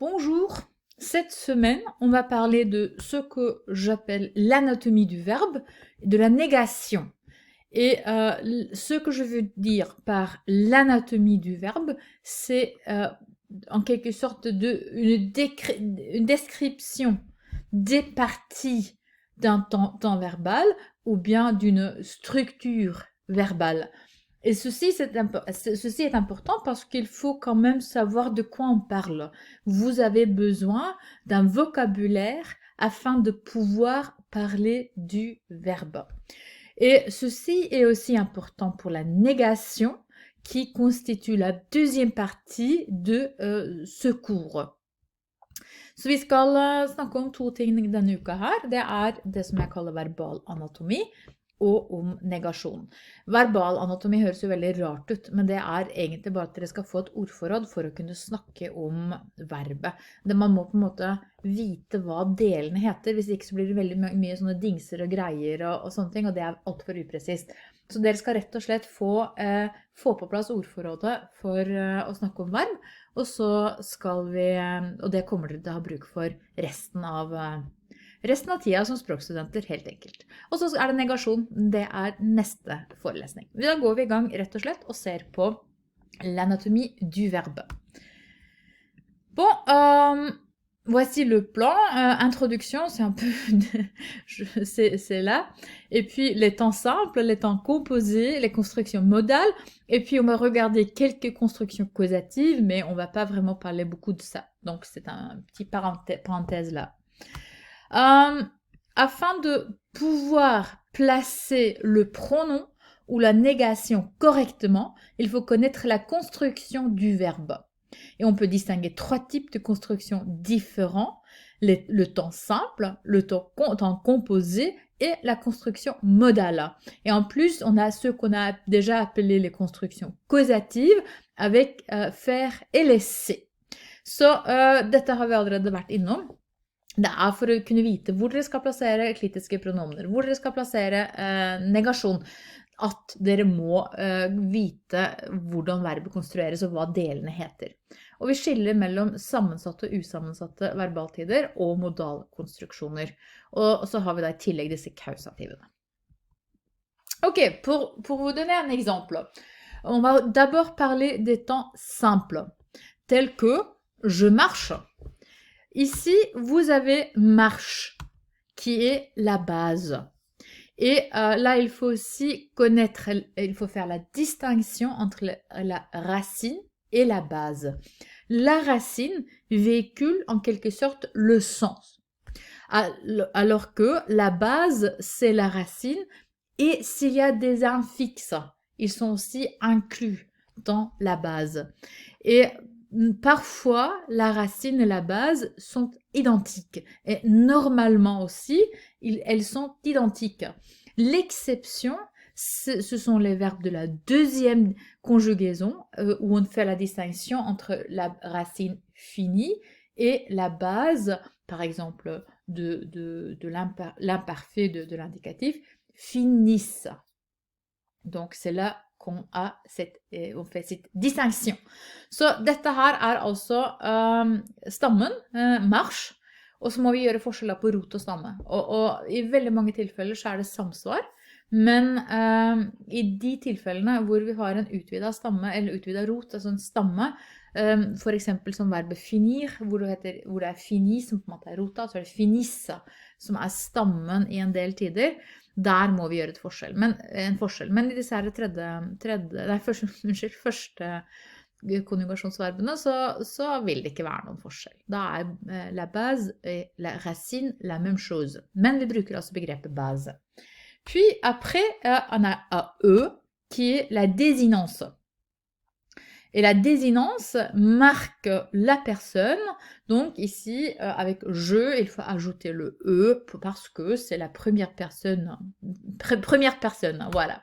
Bonjour, cette semaine, on va parler de ce que j'appelle l'anatomie du verbe, de la négation. Et ce que je veux dire par l'anatomie du verbe, c'est en quelque sorte une description des parties d'un temps verbal ou bien d'une structure verbale. Et ceci est important parce qu'il faut quand même savoir de quoi on parle. Vous avez besoin d'un vocabulaire afin de pouvoir parler du verbe. Et ceci est aussi important pour la négation qui constitue la deuxième partie de ce cours. Så vi skal snakke om to ting denne uka her. Det er det som jeg kaller verbal anatomi og om negasjon. Verbal anatomi høres jo veldig rart ut, men det er egentlig bare at dere skal få et ordforråd for å kunne snakke om verbet. Man må på en måte vite hva delene heter, hvis ikke så blir det veldig mye sånne dingser og greier og sånne ting, og det er alt for upresist. Så dere skal rett og slett få på plass ordforrådet for å snakke om verb, og så skal vi, og det kommer dere til å ha bruk for resten av tida som språkstudenter, helt enkelt. Og så er det negasjon, det er neste forelesning. Da går vi i gang rett og slett og ser på l'anatomie du verbe. Bon, voici le plan. Introduction, c'est un peu, c'est là. Et puis les temps simples, les temps composés, les constructions modales. Et puis on va regarder quelques constructions causatives, mais on va pas vraiment parler beaucoup de ça. Donc c'est un petit parenthèse là. Afin de pouvoir placer le pronom ou la négation correctement, il faut connaître la construction du verbe. Et on peut distinguer trois types de constructions différents, le temps simple, le temps composé et la construction modale. Et en plus, on a ceux qu'on a déjà appelés les constructions causatives avec faire et laisser. Så dette har vi allerede vært innom. Det er for å kunne vite hvor dere skal plassere kritiske pronomener, hvor dere skal plassere negasjon, at dere må vite hvordan verbet konstrueres og hva delene heter. Og vi skiller mellom sammensatte og usammensatte verbaltider og modalkonstruksjoner. Og så har vi da i tillegg disse kausativene. Ok, pour vous donner un exemple, on va d'abord parler des temps simples, tels que je marche. Ici, vous avez marche, qui est la base. Et là, il faut aussi connaître, il faut faire la distinction entre la racine et la base. La racine véhicule en quelque sorte le sens, alors que la base, c'est la racine. Et s'il y a des infixes, ils sont aussi inclus dans la base. Et parfois, la racine et la base sont identiques. Et normalement aussi, elles sont identiques. L'exception, ce sont les verbes de la deuxième conjugaison, où on fait la distinction entre la racine finie et la base, par exemple, de l'imparfait de l'indicatif, finissent. Donc, c'est là qu'on fait cette distinction. Så dette her er altså stammen, march, og så må vi gjøre forskjeller på rot og stamme. Og i veldig mange tilfeller så er det samsvar, men i de tilfellene hvor vi har en utvidet stamme, eller utvidet rot, altså en stamme, for eksempel som verbet finir, hvor det er fini som på en måte er rota, så er det finissa som er stammen i en del tider. Der må vi gjøre en forskjell. Men i disse første konjugasjonsverbene så vil det ikke være noen forskjell. Da er la base et la racine la même chose. Men vi bruker altså begrepet base. Puis après, on a AE qui est la désinence. Et la désinence marque la personne. Donc ici, avec je, il faut ajouter le E parce que c'est la première personne, voilà.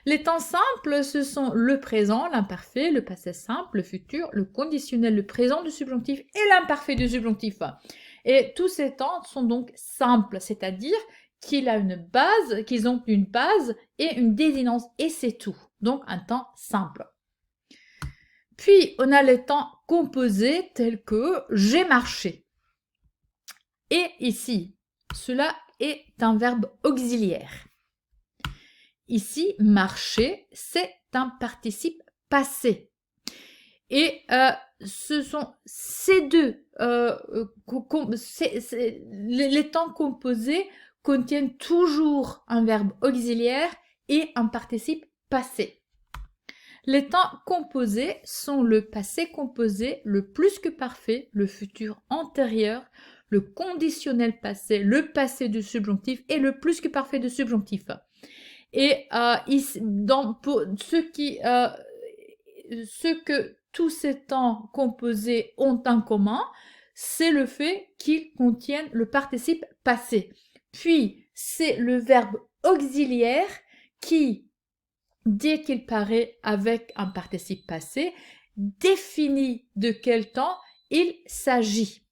Les temps simples, ce sont le présent, l'imparfait, le passé simple, le futur, le conditionnel, le présent du subjonctif et l'imparfait du subjonctif. Et tous ces temps sont donc simples, c'est-à-dire qu'ils ont une base et une désinence, et c'est tout. Donc un temps simple. Puis, on a les temps composés tels que j'ai marché. Et ici, cela est un verbe auxiliaire. Ici, marcher, c'est un participe passé. Et ce sont ces deux, les temps composés contiennent toujours un verbe auxiliaire et un participe passé. Les temps composés sont le passé composé, le plus que parfait, le futur antérieur, le conditionnel passé, le passé du subjonctif et le plus que parfait du subjonctif. Et pour ce que tous ces temps composés ont en commun, c'est le fait qu'ils contiennent le participe passé. Puis, c'est le verbe auxiliaire qui, dès qu'il paraît avec un participe passé, définit de quel temps il s'agit.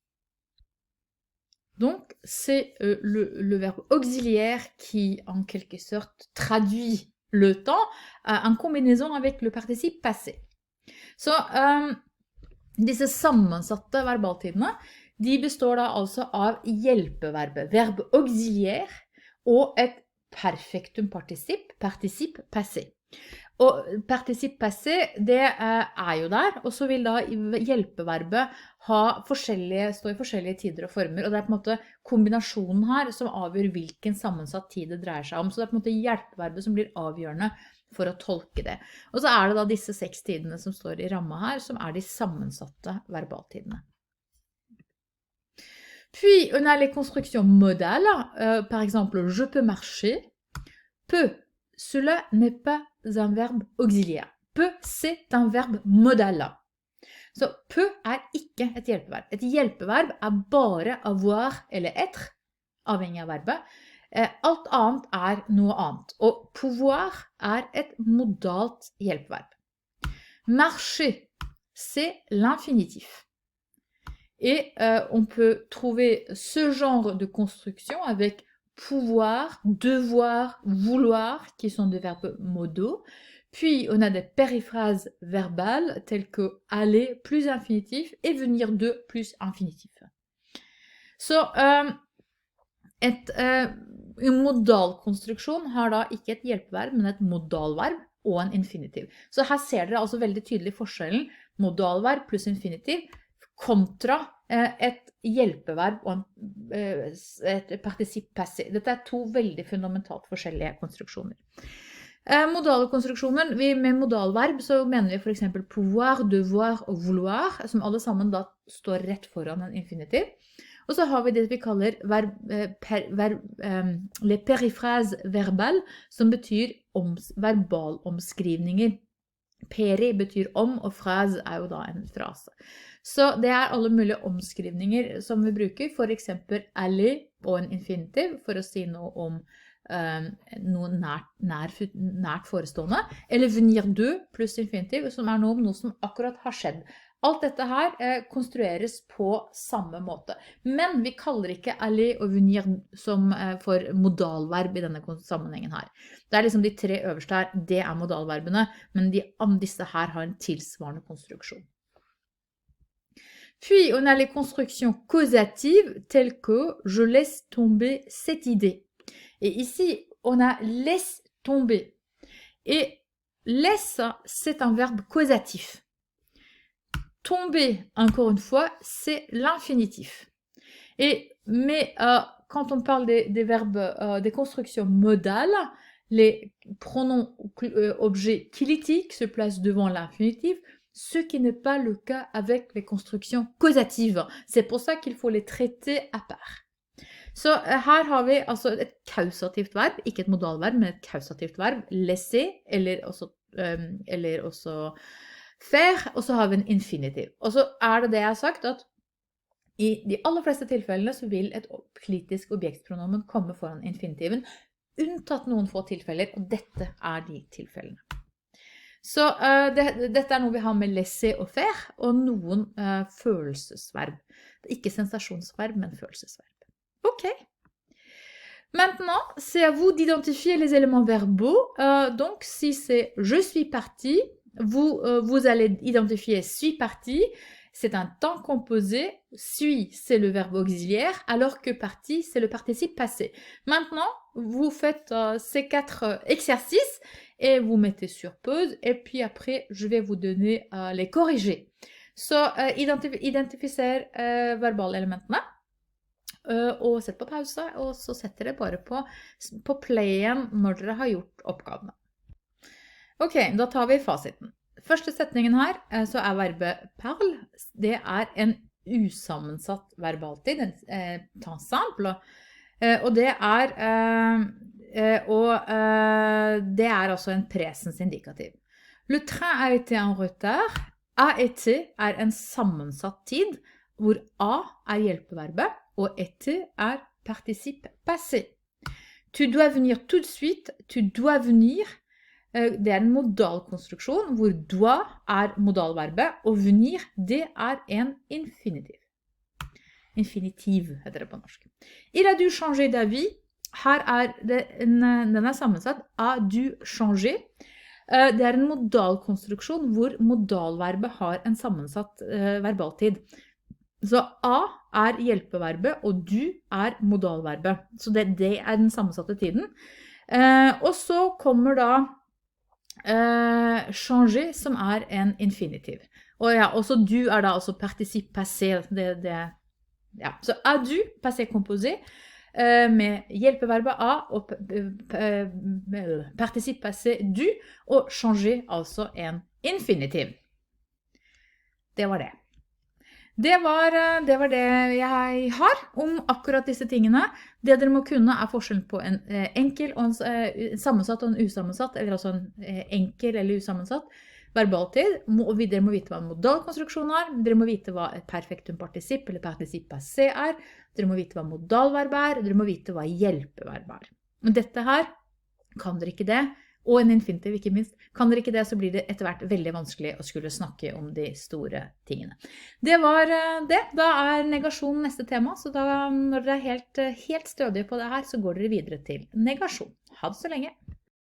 Donc, c'est le verbe auxiliaire qui, en quelque sorte, traduit le temps en combinaison avec le participe passé. Så disse sammensatte verbaltidene, de består da altså av hjelpeverbet, verb auxiliaire, og et perfektum participe, participe passé. Og participe passé, det jo der, og så vil da hjelpeverbet stå i forskjellige tider og former, og det på en måte kombinasjonen her som avgjør hvilken sammensatt tid det dreier seg om. Så det på en måte hjelpeverbet som blir avgjørende for å tolke det. Og så det da disse 6 tidene som står i ramma her, som de sammensatte verbaltidene. Puis, on a les constructions modales. Par exemple, je peux marcher. Peut, cela n'est pas un verbe auxiliaire. Peut, c'est un verbe modal. Så peut ikke et hjelpeverb. Et hjelpeverb bare avoir eller être, avhengig av verbet. Alt annet noe annet. Og pouvoir et modalt hjelpeverb. Marcher, c'est l'infinitif. Et on peut trouver ce genre de construction avec pouvoir, devoir, vouloir, qui sont des verbes modaux. Puis, on a des périphrases verbales telles que aller plus infinitif et venir de plus infinitif. Så en modalkonstruksjon har da ikke et hjelpeverb, men et modalverb og en infinitiv. Så her ser dere altså veldig tydelig forskjellen modalverb pluss infinitiv kontra et hjelpeverb og et participe passé. Dette 2 veldig fundamentalt forskjellige konstruksjoner. Modale konstruksjoner, med modalverb så mener vi for eksempel pouvoir, devoir og vouloir, som alle sammen da står rett foran en infinitiv. Og så har vi det vi kaller les périphrases verbales, som betyr verbalomskrivninger. Peri betyr om, og phrase jo da en frase. Så det alle mulige omskrivninger som vi bruker, for eksempel aller og en infinitiv, for å si noe om noe nært forestående, eller venir de pluss infinitiv, som noe om noe som akkurat har skjedd. Alt dette her konstrueres på samme måte. Men vi kaller ikke aller og venir for modalverb i denne sammenhengen her. Det liksom de 3 øverste her, det modalverbene, men disse her har en tilsvarende konstruksjon. Puis, on a les constructions causatives telles que je laisse tomber cette idée. Et ici, on a laisse tomber. Et laisse, c'est un verbe causatif. Tomber, encore une fois, c'est l'infinitif. Mais quand on parle des verbes, des constructions modales, les pronoms objets kilitiques se placent devant l'infinitif, ce qui n'est pas le cas avec les constructions causatives. C'est pour ça qu'il faut les traiter à part. Så her har vi altså et kausativt verb, ikke et modalverb, men et kausativt verb, laisser, eller også faire, og så har vi en infinitiv. Og så det jeg har sagt, at i de aller fleste tilfellene så vil et kritisk objektpronomen komme foran infinitiven, unntatt noen få tilfeller, og dette de tilfellene. Så dette noe vi har med laisser og faire, og noen følelsesverb. Det ikke sensasjonsverb, men følelsesverb. Ok. Maintenant, c'est à vous d'identifier les éléments verbaux. Donc, si c'est « je suis parti », vous allez identifier suis parti, c'est un temps composé, suis c'est le verbe auxiliaire, alors que parti c'est le participe passé. Maintenant, vous faites ces 4 exercices et vous mettez sur pause et puis après je vais vous donner les corriger. Så identifiser verbalementene. Og sett på pause, og så setter dere bare på play igjen når dere har gjort oppgavene. Ok, da tar vi fasiten. Første setningen her, så verbet parle, det en usammensatt verbaltid, en temps simple, og det altså en presens indikativ. Le train a été en retard, a été en sammensatt tid, hvor a hjelpeverbet, og été participe passé. Tu dois venir tout de suite, tu dois venir, det en modalkonstruksjon, hvor doit modalverbet, og venir, det en infinitiv. Infinitiv heter det på norsk. Il a dû changer d'avis, her den sammensatt, a dû changer. Det en modalkonstruksjon, hvor modalverbet har en sammensatt verbaltid. Så a hjelpeverbet, og du modalverbet. Så det den sammensatte tiden. Og så kommer da changer, som en infinitiv. Og ja, også du da altså participe passé. Ja. Så a du, passé composé, med hjelpeverbet a, og participe passé du, og changer altså en infinitiv. Det var det. Det var det jeg har om akkurat disse tingene. Det dere må kunne forskjellen på en enkel, og en sammensatt og en usammensatt, eller altså en enkel eller usammensatt verbaltid. Dere må vite hva en modalkonstruksjon dere må vite hva et perfektum participp eller participp passé dere må vite hva modalverb dere må vite hva hjelpeverb Men dette her, kan dere ikke det, og en infinitiv ikke minst, kan dere ikke det, så blir det etter hvert veldig vanskelig å skulle snakke om de store tingene. Det var det. Da negasjon neste tema, så da, når dere helt stødige på det her, så går dere videre til negasjon. Ha det så lenge!